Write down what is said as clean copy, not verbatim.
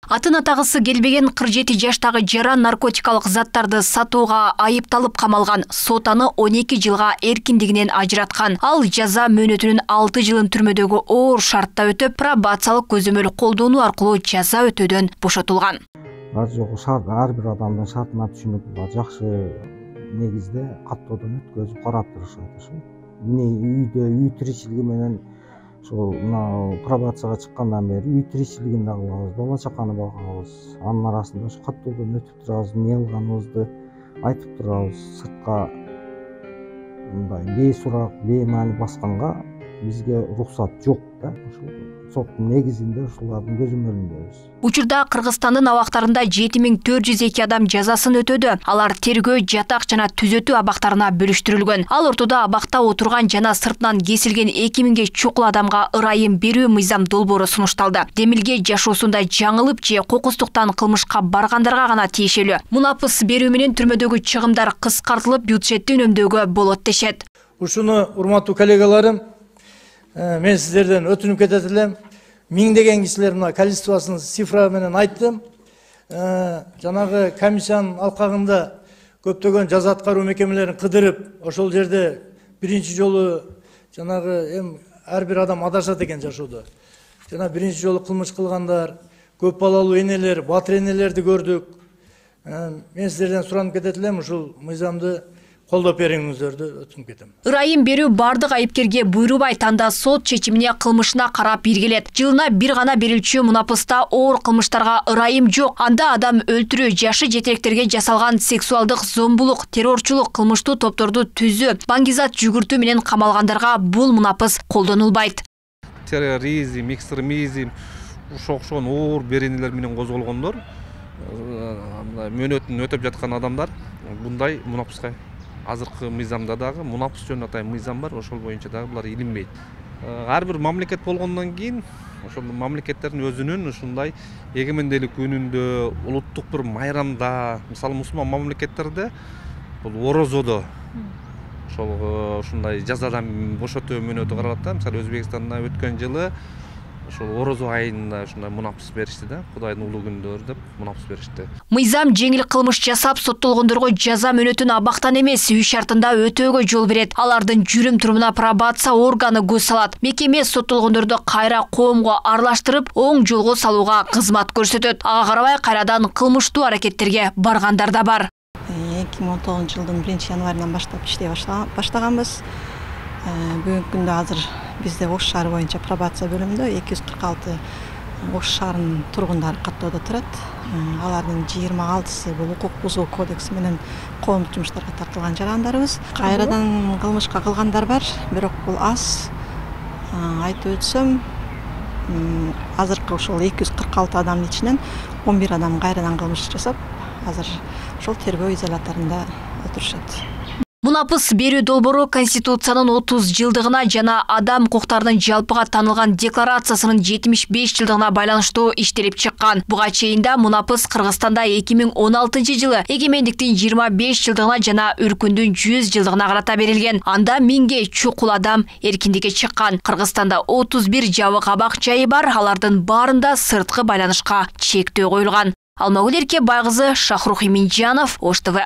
Атын атағысы келбеген 47 жаштағы жара наркотикалық заттарды сатууга айыпталып камалган. Сот аны 12 жылга эркиндигинен ажыраткан. Ал жаза мөөнөтүнүн 6 жылын түрмөдөгү оор шартта өтүп, пробациялык көзөмөл колдонуу аркылуу жаза өтөөдөн бошотулган. Ар бир адамдын шартына түшүнүп, жакшы негизде каттоодон өткөзүп карап турушат. Үй тиричилиги менен пробацияга чыккандан бери үй тиричилигин да кылабыз, бала чаканы багабыз. Анын арасында каттоодон өтүп турабыз, эмне кылганыбызды айтып турабыз. Сыртка мындай бейсурак, беймаани басканга бизге уруксат жок да. Соттун негизинде ушулардын көзөмөлүндөбүз. Учурда Кыргызстандын абактарында 7402 адам жазасын өтөдү. Алар тергөө, жатак жана түзөтүү абактарына бөлүштүрүлгөн. Ал ортодо абакта отурган жана сыртынан кесилген 2000ге чукул адамга ырайым берүү мыйзам долбоору сунушталды. Демилге жашоосунда жаңылып же кокустуктан кылмышка баргандарга гана тиешелүү. Мунапыс берүү менен түрмөдөгү чыгымдар кыскартылып, бюджетти үнөмдөөгө болот дешет. Ушуну урматтуу коллегаларым, мен сиздерден өтүнүп кетет элем. Миңдеген кишилер мына количествосын цифра менен айттым. Жанагы комиссиянын алкагында көптөгөн жаза аткаруу мекемелерин кыдырып, ошол жерде биринчи жолу жанагы ар бир адам адашат экен жашоодо. Жана биринчи жолу кылмыш кылгандар, көп балалуу энелер, батыр энелерди көрдүк. Мен сиздерден суранып кетет элем, ушул мыйзамды колдоп бериңиздерди өтүнүп кетем. Ырайым берүү бардык айыпкерге буйрубайт, анда сот чечимине кылмышына карап биргелет. Жылына бир гана берилчү мунапыста оор кылмыштарга ырайым жок. Анда адам өлтүрүү, жашы жетектерге жасалган сексуалдык зомбулук, террорчулук, кылмыштуу топторду түзүү, баңгизат жүгүртүү менен камалгандарга бул мунапыс колдонулбайт. Терроризм, экстремизм, ошокшон оор беренелер менен козголгондор, мөөнөтүн өтөп жаткан адамдар мындай мунапыска азыркы мыйзамда дагы мунапыс жөнүндө атайын мыйзам бар, ошол боюнча дагы булар илинбейт. Ар бир мамлекет болгондон кийин ошол мамлекеттердин өзүнүн ушундай эгемендүүлүк күнүндө, улуттук бир майрамда, мисалы мусулман мамлекеттерде бул орозодо ушундай жазадан бошотуу мөөнөтү каралат да. Мисалы Өзбекстанда өткөн жылы ошол орозо айында ушундай мунапыс беришти да, Кудайдын улуу күндөр деп мунапыс беришти. Мыйзам жеңил кылмыш жасап соттолгондорго жаза мөөнөтүн абактан эмес, үй шартында өтөөгө жол берет. Алардын жүрүм турумуна пробация органы көз салат. Мекеме соттолгондорду кайра коомго аралаштырып, оң жолго салууга кызмат көрсөтөт. Ага карабай кайрадан кылмыштуу аракеттерге баргандар да бар. 2019 жылдын 1-январынан баштап иштей баштаганбыз. Бүгүнкү күндө азыр бизде Ош шаары боюнча пробация бөлүмүндө 246 Ош шаарынын тургундары каттоодо турат. Алардын 26сы бул укук бузуу кодекси менен коомдук жумуштарга тартылган жарандарыбыз. Кайрадан кылмышка кылгандар бар, бирок бул аз. Айтып өтсөм, азыркы ошол 246 адамдын ичинен 11 адам кайрадан кылмыш жасап, азыр ошол тергөө изоляторунда отурушат. Мунапыс берүү долбоору Конституциянын 30 жылдыгына жана адам укуктарынын жалпыга танылган декларациясынын 75 жылдыгына байланыштуу иштелип чыккан. Буга чейин да мунапыс Кыргызстанда 2016 жылы эгемендиктин 25 жылдыгына жана өркүндүн 100 жылдыгына карата берилген. Анда 1000ге чукул адам эркиндикке чыккан. Кыргызстанда 31 жабык абак жайы бар, алардын баарында сырткы байланышка чектөө коюлган. Алмагүл Эркебайкызы, Шахрух Иминджанов, Ош ТВ.